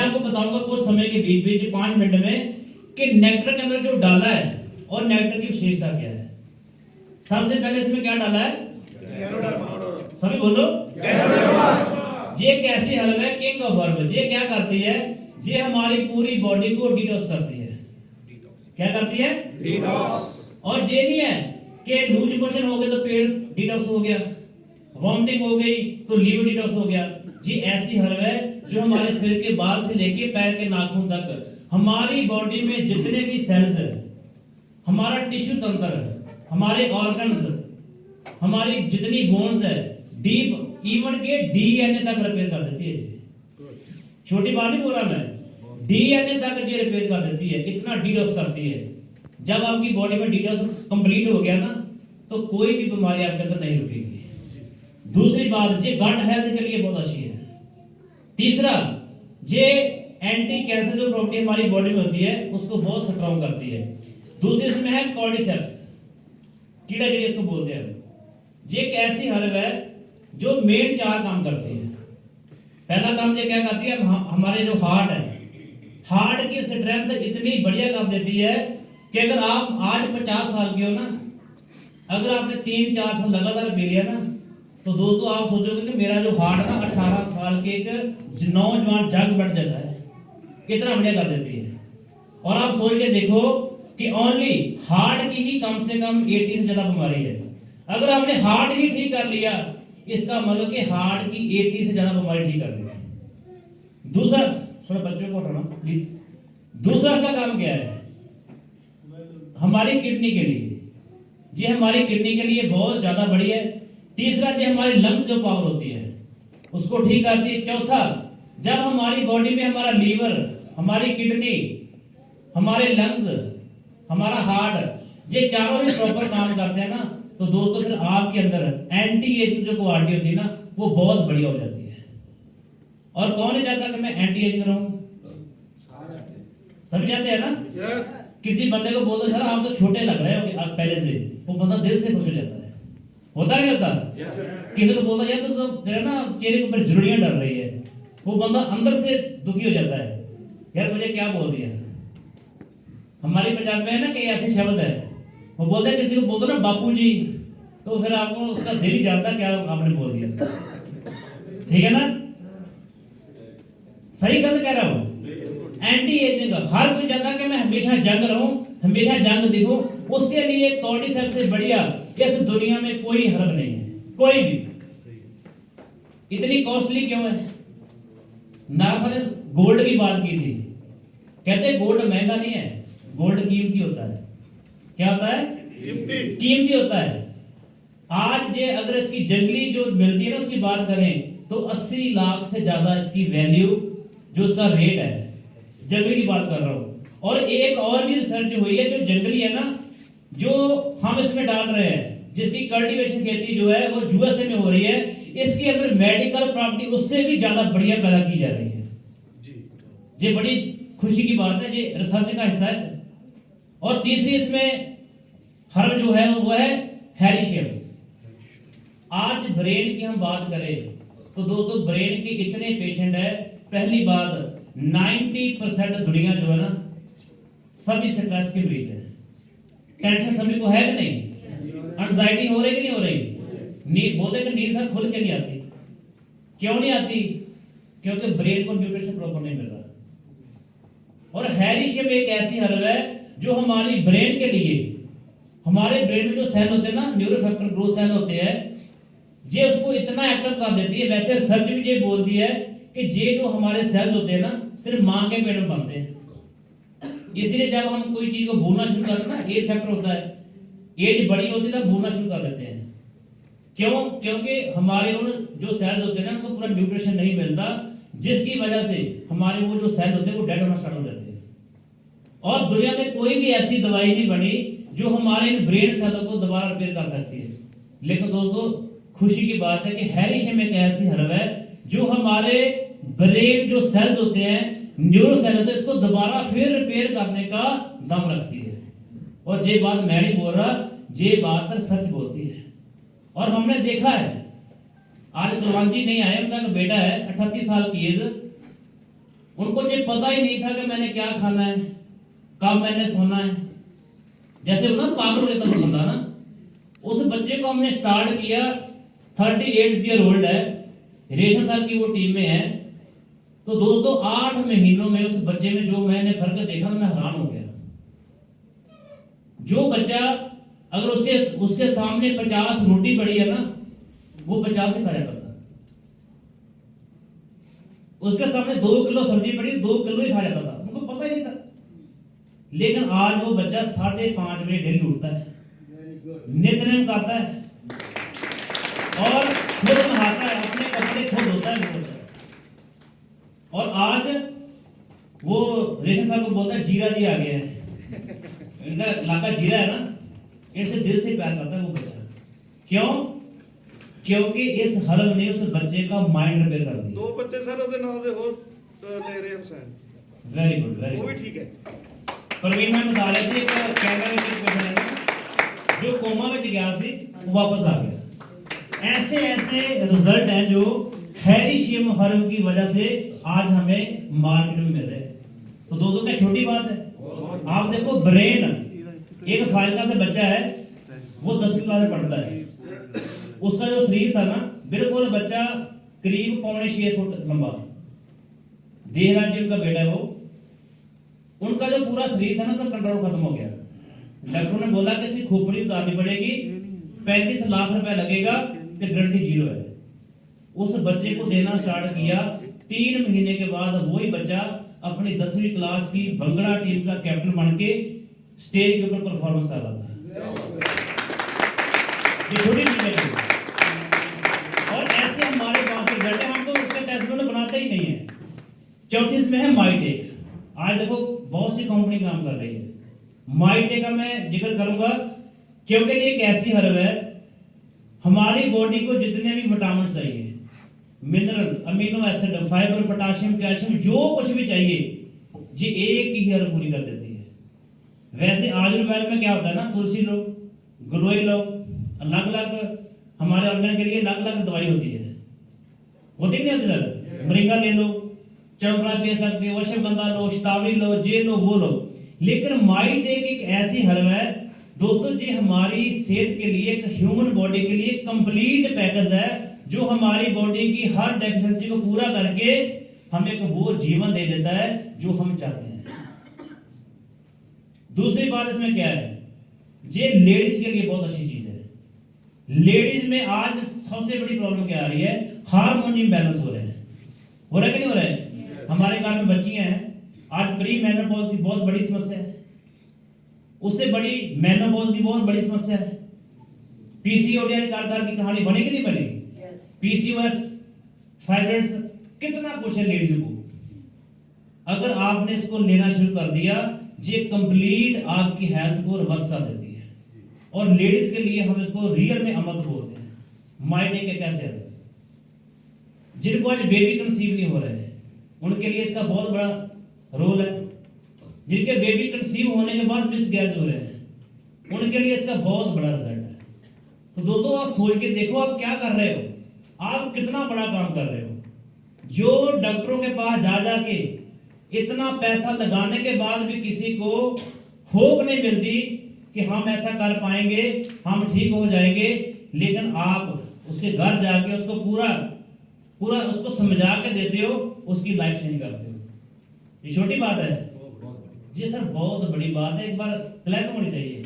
आपको बताऊंगा कुछ समय के बीच बीच 5 मिनट में कि नेक्टर के अंदर जो डाला है और नेक्टर की विशेषता क्या है। सबसे पहले इसमें क्या डाला है, सभी बोलो, ये कैसी हर्ब है, किंग ऑफ हर्ब। ये क्या करती है, ये हमारी पूरी बॉडी को डिटॉक्स करती है। क्या करती है, डिटॉक्स। और ये नहीं है कि लूज मोशन हो गए तो पेट डिटॉक्स हो गया, वॉमिटिंग हो गई तो लीवर डिटॉक्स हो गया। ये ऐसी हर्ब है जो हमारे सिर के बाल से लेके पैर के नाखून तक हमारी बॉडी में जितने भी सेल्स है, हमारा टिश्यू तंत्र है, हमारे ऑर्गन्स, हमारी जितनी बोन्स है, डीप इवन के डीएनए तक रिपेयर कर देती है। छोटी बात नहीं बोल रहा मैं, डीएनए तक ये रिपेयर कर देती है, इतना डिटॉक्स करती है। जब आपकी बॉडी में डिटॉक्स कंप्लीट हो गया ना तो कोई भी बीमारी आपके अंदर नहीं रुकेगी। दूसरी बात, ये गट हेल्थ के लिए बहुत अच्छी है। तीसरा, ये एंटी कैंसर जो प्रॉपर्टी हमारी बॉडी में होती है उसको बहुत स्ट्रांग करती है। दूसरी इसमें है कॉर्डिसेप्स, कीड़ा जड़ी इसको बोलते हैं। ये एक ऐसी हर्ब है जो मेन 4 काम करती है। पहला काम ये क्या करती है, हमारे जो हार्ट है, हार्ट की स्ट्रेंथ इतनी बढ़िया कर देती है कि अगर आप आज 50 साल के हो ना, अगर आपने 3-4 साल लगातार पी लिया ना तो दोस्तों आप सोचोगे कि मेरा जो हार्ट ना 18 साल के एक नौजवान जंग बट जैसा है, इतना बढ़िया कर देती है। और आप सोच के देखो कि ओनली हार्ट की ही कम से कम 80 से ज्यादा बीमारी है। अगर आपने हार्ट ही ठीक कर लिया, इसका मतलब कि हार्ट की 80 से ज्यादा बीमारी ठीक कर ली। दूसरा, थोड़ा बच्चों को हटाना प्लीज। दूसरा इसका काम क्या है, हमारी किडनी के लिए, ये हमारी किडनी के लिए बहुत ज्यादा बढ़िया है। तीसरा, ये हमारी लंग्स जो पावर होती है उसको ठीक करती है। चौथा, जब हमारी बॉडी में हमारा लीवर, हमारी किडनी, हमारे लंग्स, हमारा हार्ट, ये चारों ही प्रॉपर काम करते हैं ना तो दोस्तों फिर आपके अंदर एंटी एजिंग जो क्वालिटी होती है ना वो बहुत बढ़िया हो जाती है। और कौन नहीं चाहता कि मैं एंटी एजिंग रहूं, सभी चाहते हैं ना। किसी बंदे को बोल दो सर आप तो छोटे लग रहे हो आप पहले से, वो बंदा दिल से खुश हो जाता है। होता नहीं होता? किसी को बोलता यार तो तेरा ना चेहरे के ऊपर झुर्रियां डर रही है, वो बंदा अंदर से दुखी हो जाता है, यार मुझे क्या बोल दिया। हमारी पंजाब में है ना कई ऐसे शब्द है, वो बोलते हैं किसी को बोल दो ना बापू जी तो फिर आपको उसका दिल ही जानता क्या आपने बोल दिया। ठीक है ना, सही गलत कह रहा हूं। एंटी एजिंग हर कोई चाहता है कि मैं हमेशा जंग रहूं, हमेशा जंग दिखूं, उसके लिए कॉर्डिसेप्स से बढ़िया इस दुनिया में कोई हर्ब नहीं है, कोई भी। इतनी कॉस्टली क्यों है? नासा ने गोल्ड की बात की थी, कहते गोल्ड महंगा नहीं है, गोल्ड कीमती होता है। क्या होता है? कीमती होता है। आज ये अगर इसकी जंगली जो मिलती है ना उसकी बात करें तो 80 लाख से ज्यादा इसकी वैल्यू जो उसका रेट है, जंगली की बात कर रहा हूं। और एक और भी रिसर्च हुई है जो जंगली है ना, जो हम इसमें डाल रहे हैं, जिसकी कल्टीवेशन खेती जो है वो यूएसए में हो रही है, इसके अंदर मेडिकल प्रॉपर्टी उससे भी ज्यादा बढ़िया पैदा की जा रही है। ये बड़ी खुशी की बात है, ये रिसर्च का हिस्सा है। और तीसरी इसमें हर्ब जो है वो है हेरिशियम। आज ब्रेन की हम बात करें तो दोस्तों ब्रेन के इतने पेशेंट है, पहली बात 90% दुनिया जो है ना सभी स्ट्रेस के मरीज है। टेंशन सभी को है कि नहीं? एंजाइटी हो रही कि नहीं हो रही? नींद बोलते कि नींद सर खुल के नहीं आती। क्यों नहीं आती? क्योंकि ब्रेन को न्यूट्रिशन प्रॉपर नहीं मिल रहा। और हेरिशियम एक ऐसी हर्ब है जो हमारी ब्रेन के लिए, हमारे ब्रेन में जो सेल होते हैं ना, न्यूरोफैक्टर ग्रोथ सेल होते हैं, ये उसको इतना एक्टिव कर देती है। वैसे रिसर्च भी ये बोलती है कि ये जो हमारे सेल्स होते हैं ना सिर्फ मां के पेट में बनते हैं। इसीलिए जब हम कोई चीज को भूलना शुरू करते हैं ना, एज फैक्टर होता है, एज बड़ी होती है तब भूलना शुरू कर देते हैं। क्यों? क्योंकि हमारे उन जो सेल्स होते हैं ना उनको पूरा न्यूट्रिशन नहीं मिलता, जिसकी वजह से हमारे वो जो सेल होते हैं वो डेड होना स्टार्ट हो जाते हैं। और दुनिया में कोई भी ऐसी दवाई नहीं बनी जो हमारे इन ब्रेन सेलों को दोबारा रिपेयर कर सकती है। लेकिन दोस्तों खुशी की बात है कि हेरिशियम एक ऐसी हर्ब है जो हमारे ब्रेन जो सेल्स होते हैं, न्यूरो सेल होते हैं, इसको दोबारा फिर रिपेयर करने का दम रखती है। और ये बात मैं नहीं बोल रहा, ये बात सच बोलती है। और हमने देखा है, आज भगवान जी नहीं आए, उनका बेटा है 38 साल की एज, उनको ये पता ही नहीं था कि मैंने क्या खाना है, कब मैंने सोना है। जैसे वो ना पागल हो जाता बंदा ना, उस बच्चे को हमने स्टार्ट किया, 38 ईयर ओल्ड है, रेशम सर की वो टीम में है। तो दोस्तों 8 महीनों में उस बच्चे में जो मैंने फर्क देखा ना, मैं हैरान हो गया। जो बच्चा अगर उसके सामने 50 रोटी पड़ी है ना, वो 50 ही खा जाता था। उसके सामने 2 किलो सब्जी पड़ी, 2 किलो ही खा जाता था, उनको पता ही नहीं था। लेकिन आज वो बच्चा 5:30 बजे डेली उठता है, नित्यनेम करता है और खुद नहाता है, अपने कपड़े खुद धोता है वो बच्चा। और आज वो रेशम साहब को बोलता है जीरा जी आ गया है, इनका इलाका जीरा है ना, इनसे दिल से प्यार करता है वो बच्चा। क्यों? क्योंकि इस हर्ब ने उस बच्चे का माइंड रिपेयर कर दिया। 2 बच्चे सर उसके नाम से हो ले रहे हैं। वेरी गुड, वेरी वो गुड। भी ठीक है। प्रवीण मैं बता रहे थे कि कैनेडा में एक पेशेंट है ना, जो कोमा में गया सी, वो वापस आ गया। ऐसे ऐसे रिजल्ट हैं जो हैरिशियम हर्ब की वजह से आज हमें मार्केट में मिल रहे हैं। तो दोस्तों क्या छोटी बात है? आप देखो, ब्रेन एक फाइल का से बच्चा है, वो 10वीं क्लास में पढ़ता है, उसका जो शरीर था ना, बिल्कुल बच्चा करीब 6.25 फुट लंबा, देहराज जी उनका बेटा है वो, उनका जो पूरा शरीर था ना, सब कंट्रोल खत्म हो गया। डॉक्टर ने बोला कि इसकी खोपड़ी उतारनी पड़ेगी, 35 लाख रुपए लगेगा, तो गारंटी 0 है। उस बच्चे को देना स्टार्ट किया, 3 महीने के बाद वही बच्चा अपनी 10वीं क्लास की भंगड़ा टीम का कैप्टन बन के स्टेज के ऊपर परफॉर्मेंस कर रहा था। ये छोटी चीज है। और ऐसे हमारे पास रिजल्ट है, हम तो उसके टेस्ट बनाते ही नहीं है। चौथी इसमें है माइटेक। आज देखो बहुत सी कंपनी काम कर रही है। माइटेक का मैं जिक्र करूंगा क्योंकि ये एक ऐसी हर्ब है, हमारी बॉडी को जितने भी विटामिन चाहिए, mineral, amino acid, fibre, potassium, calcium, जो कुछ भी चाहिए, ये एक ही हर्ब पूरी कर देती है। वैसे आयुर्वेद में क्या होता है ना, तुलसी लो, गिलोय लो, अलग अलग हमारे ऑर्गन के लिए अलग अलग दवाई होती है, होती नहीं होती सर? मोरिंगा ले लो, च्यवनप्राश ले सकते हो, अश्वगंधा लो, शतावरी लो, जे लो, वो लो। लेकिन माइटेक एक ऐसी हर्ब है दोस्तों, जी हमारी सेहत के लिए, एक ह्यूमन बॉडी के लिए कंप्लीट पैकेज है, जो हमारी बॉडी की हर डेफिशिएंसी को पूरा करके हमें एक वो जीवन दे देता है जो हम चाहते हैं। दूसरी बात इसमें क्या है, ये लेडीज के लिए बहुत अच्छी चीज है। लेडीज में आज सबसे बड़ी प्रॉब्लम क्या आ रही है? हार्मोन इम्बैलेंस हो रहे हैं। हो रहा है कि नहीं हो रहा है? हमारे घर में बच्चियां हैं, आज प्री मेनोपॉज की बहुत बड़ी समस्या है, उससे बड़ी मेनोपॉज की बहुत बड़ी समस्या है। पीसीओडी कार की कहानी बनेगी नहीं बनेगी? पीसीओएस, फाइब्रॉइड्स, कितना कुछ है लेडीज को। अगर आपने इसको लेना शुरू कर दिया, ये कंप्लीट आपकी हेल्थ को रिवर्स कर देती है। और लेडीज के लिए हम इसको रियल में अमृत बोलते हैं। माइटेक एक ऐसे है जिनको आज बेबी कंसीव नहीं हो रहे हैं, उनके लिए इसका बहुत बड़ा रोल है। जिनके बेबी कंसीव होने के बाद मिसकैरेज हो रहे हैं, उनके लिए इसका बहुत बड़ा रिजल्ट है। तो दोस्तों आप सोच के देखो, आप क्या कर रहे हो, आप कितना बड़ा काम कर रहे हो। जो डॉक्टरों के पास जा जाके इतना पैसा लगाने के बाद भी किसी को होप नहीं मिलती कि हम ऐसा कर पाएंगे, हम ठीक हो जाएंगे, लेकिन आप उसके घर जाके उसको पूरा पूरा उसको समझा के देते हो, उसकी लाइफ चेंज करते हो। ये छोटी बात है जी सर, बहुत बड़ी बात है, एक बार क्लैप होनी चाहिए।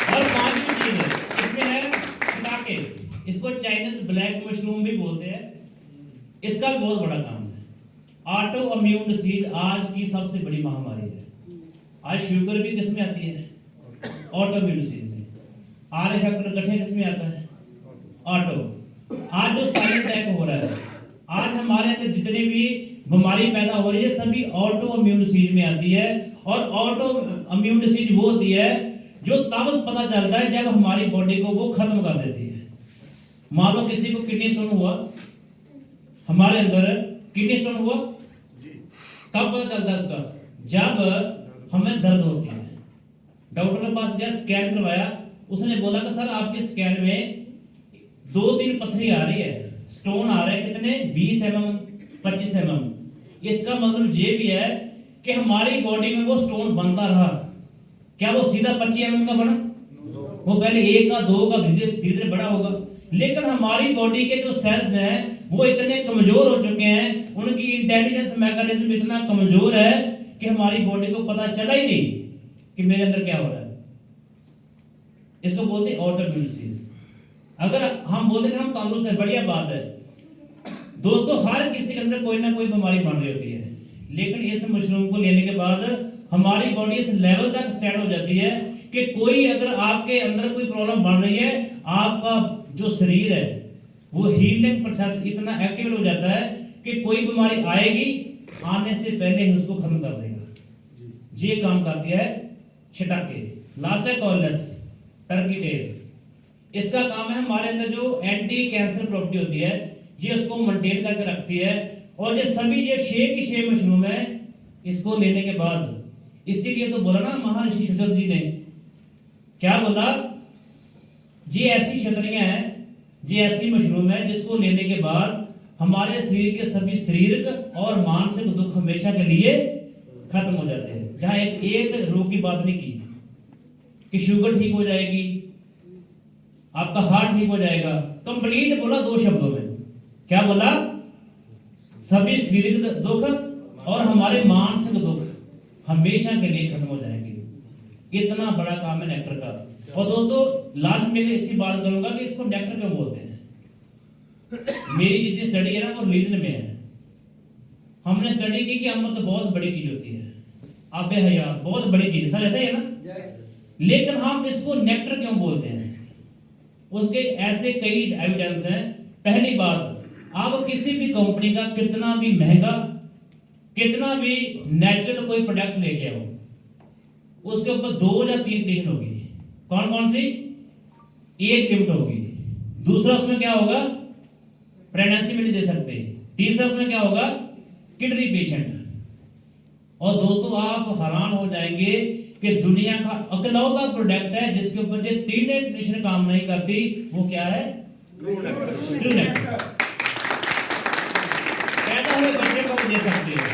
और 5वीं चीज इसमें है शिकाके, इसको चाइनीज ब्लैक मशरूम भी बोलते हैं, इसका भी बहुत बड़ा काम है। ऑटो इम्यून डिसीज आज की सबसे बड़ी महामारी है। आज शुगर भी किस में आती है? ऑटो इम्यून डिसीज में। आर फैक्टर गठिया किस में आता है? ऑटो। आज जो साइलेंट अटैक हो रहा है, आज हमारे अंदर जितनी भी बीमारी पैदा हो रही है, सभी ऑटो इम्यून डिसीज में आती है। और ऑटो इम्यून डिसीज वो होती है जो तब पता चलता है जब हमारी बॉडी को वो खत्म कर देती है। मान लो किसी को किडनी स्टोन हुआ, हमारे अंदर किडनी स्टोन हुआ, कब पता चलता है उसका? जब हमें दर्द होती है। डॉक्टर के पास गया, स्कैन करवाया, उसने बोला कि सर आपके स्कैन में 2-3 पत्थरी आ रही है, स्टोन आ रहे हैं, कितने? 20 mm, 25 mm। इसका मतलब ये भी है कि हमारी बॉडी में वो स्टोन बनता रहा, क्या वो सीधा 25 mm का बना? वो पहले 1 का 2 का धीरे धीरे बड़ा होगा। लेकिन हमारी बॉडी के जो सेल्स हैं वो इतने कमजोर हो चुके हैं, उनकी इंटेलिजेंस मैकेनिज्म इतना कमजोर है कि हमारी बॉडी को पता चला ही नहीं कि मेरे अंदर क्या हो रहा है। इसको बोलते हैं ऑटोइम्यून डिसीज। अगर हम बोलते हैं हम तंदुरुस्त हैं, बढ़िया बात है दोस्तों, हर किसी के अंदर कोई ना कोई बीमारी बन रही होती है, लेकिन इस मशरूम को लेने के बाद हमारी बॉडी इस लेवल तक स्टैंड हो जाती है कि कोई अगर आपके अंदर कोई प्रॉब्लम बन रही है, आपका जो शरीर है वो हीलिंग प्रोसेस इतना एक्टिवेट हो जाता है कि कोई बीमारी आएगी आने से पहले ही उसको खत्म कर देगा। ये काम करती है छिटाके। लास्ट है कॉलनेस टर्की टेल। इसका काम है हमारे अंदर जो एंटी कैंसर प्रॉपर्टी होती है ये उसको मेंटेन करके रखती है। और ये सभी ये 6 की 6 मशरूम है, इसको लेने के बाद, इसीलिए तो बोला ना महर्षि सुश्रुत जी ने क्या बोला, ये ऐसी शतरियां हैं, ये ऐसी मशरूम है जिसको लेने के बाद हमारे शरीर के सभी शारीरिक और मानसिक दुख हमेशा के लिए खत्म हो जाते हैं। जहां एक रोग की बात नहीं की कि शुगर ठीक हो जाएगी, आपका हार्ट ठीक हो जाएगा, कंप्लीट बोला 2 शब्दों में। क्या बोला? सभी शारीरिक दुख और हमारे मानसिक दुख हमेशा के लिए खत्म हो जाएंगे। इतना बड़ा काम है नेक्टर का। और दोस्तों लास्ट में इसकी बात करूंगा कि इसको नेक्टर क्यों बोलते हैं। मेरी जितनी स्टडी है ना वो रिलीजन में है। हमने स्टडी की कि अमृत बहुत बड़ी चीज होती है, आबे हयात बहुत बड़ी चीज है, सर ऐसा ही है ना? लेकिन हम इसको नेक्टर क्यों बोलते हैं? उसके ऐसे कई एविडेंस हैं। पहली बात, आप किसी भी कंपनी का कितना भी महंगा, कितना भी नेचुरल कोई प्रोडक्ट लेके आओ, उसके ऊपर 2 या 3 कंडीशन होगी। कौन कौन सी? एज लिमिट होगी, दूसरा उसमें क्या होगा, प्रेगनेंसी में नहीं दे सकते, तीसरा उसमें क्या होगा, किडनी पेशेंट। और दोस्तों आप हैरान हो जाएंगे कि दुनिया का अकलौता प्रोडक्ट है जिसके ऊपर ये 3 कंडीशन काम नहीं करती, वो क्या है? True nectar. पैदा हुए बच्चे को दे सकते हैं।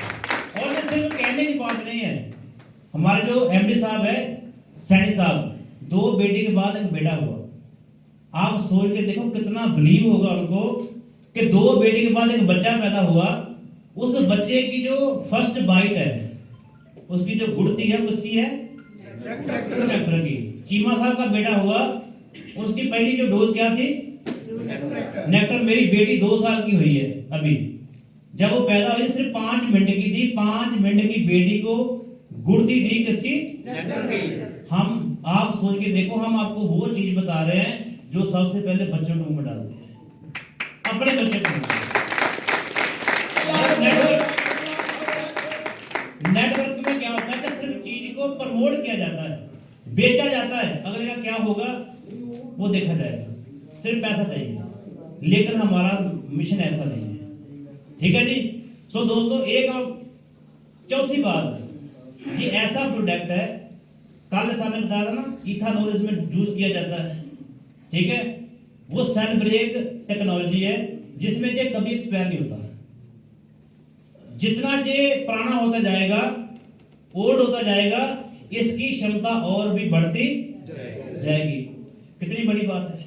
और ये सिर्फ कहने की बात नहीं है, हमारे जो एमडी साहब है सैनी साहब, 2 बेटी के बाद एक बेटा हुआ। आप सोच के देखो कितना बिलीव होगा उनको कि 2 बेटी के बाद एक बच्चा पैदा हुआ। उस बच्चे की जो फर्स्ट बाइट है, उसकी जो गुड़ती है उसकी है नेक्टर की। चीमा साहब का बेटा हुआ, उसकी पहली जो डोज क्या थी? नेक्टर। मेरी बेटी 2 साल की हुई है अभी, जब वो पैदा हुई सिर्फ 5 मिनट की थी। 5 मिनट की बेटी को गुड़ती दी किसकी? हम आप सोच के देखो, हम आपको वो चीज बता रहे हैं जो सबसे पहले बच्चों को मुंह में डालते हैं, अपने बच्चे को। नेटवर्क में क्या होता है कि सिर्फ चीज को प्रमोट किया जाता है, बेचा जाता है, अगले का क्या होगा वो देखा जाएगा, सिर्फ पैसा चाहिए। लेकिन हमारा मिशन ऐसा नहीं है, ठीक है जी। सो दोस्तों एक और चौथी बात, ये ऐसा प्रोडक्ट है, कल साहब ने बताया था ना, इथानॉल इसमें यूज किया जाता है, ठीक है। वो सेल ब्रेक टेक्नोलॉजी है जिसमें ये कभी एक्सपायर नहीं होता। जितना ये पुराना होता जाएगा, ओल्ड होता जाएगा, इसकी क्षमता और भी बढ़ती जाएगी। कितनी बड़ी बात है।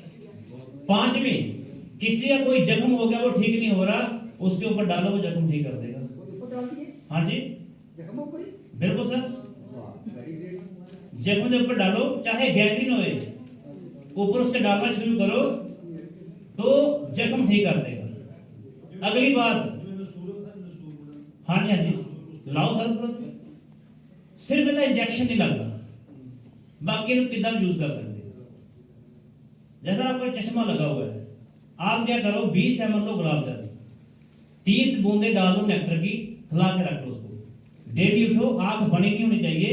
5वीं, किसी का कोई जख्म हो गया वो ठीक नहीं हो रहा, उसके ऊपर डालो वो जख्म ठीक कर देगा। हाँ जी बिल्कुल सर, जख्म के ऊपर डालो, चाहे गैंग्रीन होए, ऊपर उसके डालना शुरू करो तो जख्म ठीक कर देगा। अगली बात, हाँ जी हाँ जी लाओ सर, सिर्फ इसका इंजेक्शन नहीं लगता, बाकी कितना यूज कर सकते। जैसा आपको चश्मा लगा हुआ है, आप क्या करो 20 ml लो गुलाब जल, 30 बूंदे डालो नेक्टर की, हिला के रख लो उसको। डेली उठो, आंख बनी नहीं होनी चाहिए,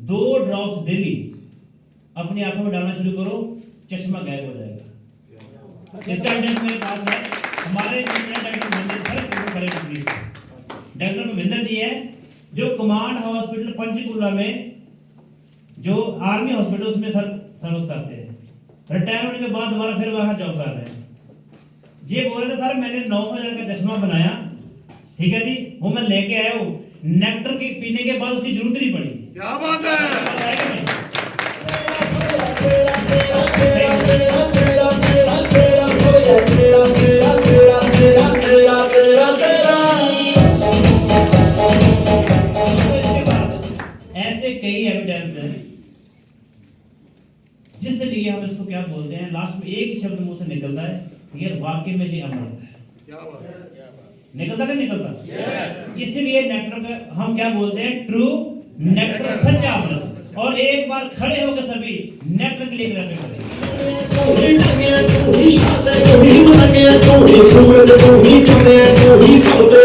2 ड्रॉप्स डेली अपनी आंखों में डालना शुरू करो, चश्मा गायब हो जाएगा। इसका एविडेंस मेरे पास है, हमारे डॉक्टर भविंदर जी है जो कमांड हॉस्पिटल पंचकुला में, जो आर्मी हॉस्पिटल उसमें सर्विस करते हैं। रिटायर होने के बाद दोबारा फिर वहां जॉब कर रहे हैं। ये बोल रहे थे सर मैंने 9000 का चश्मा बनाया, ठीक है जी, वो मैं लेके आया हूँ। नेक्टर के पीने के बाद उसकी जरूरत नहीं पड़ी। क्या बात है। ऐसे कई एविडेंस हैं जिसलिए हम इसको क्या बोलते हैं, लास्ट में एक ही शब्द मुंह से निकलता है, ये वाकई में ये अमृत है। क्या बात है। निकलता नहीं निकलता? इसीलिए नेक्टर का हम क्या बोलते हैं, ट्रू नेक्टर, सच्चा अमृत। और एक बार खड़े होकर सभी नेक्टर के लिए ग्रहण करें। तू ही सूरज तू ही चंद्र तू ही सौते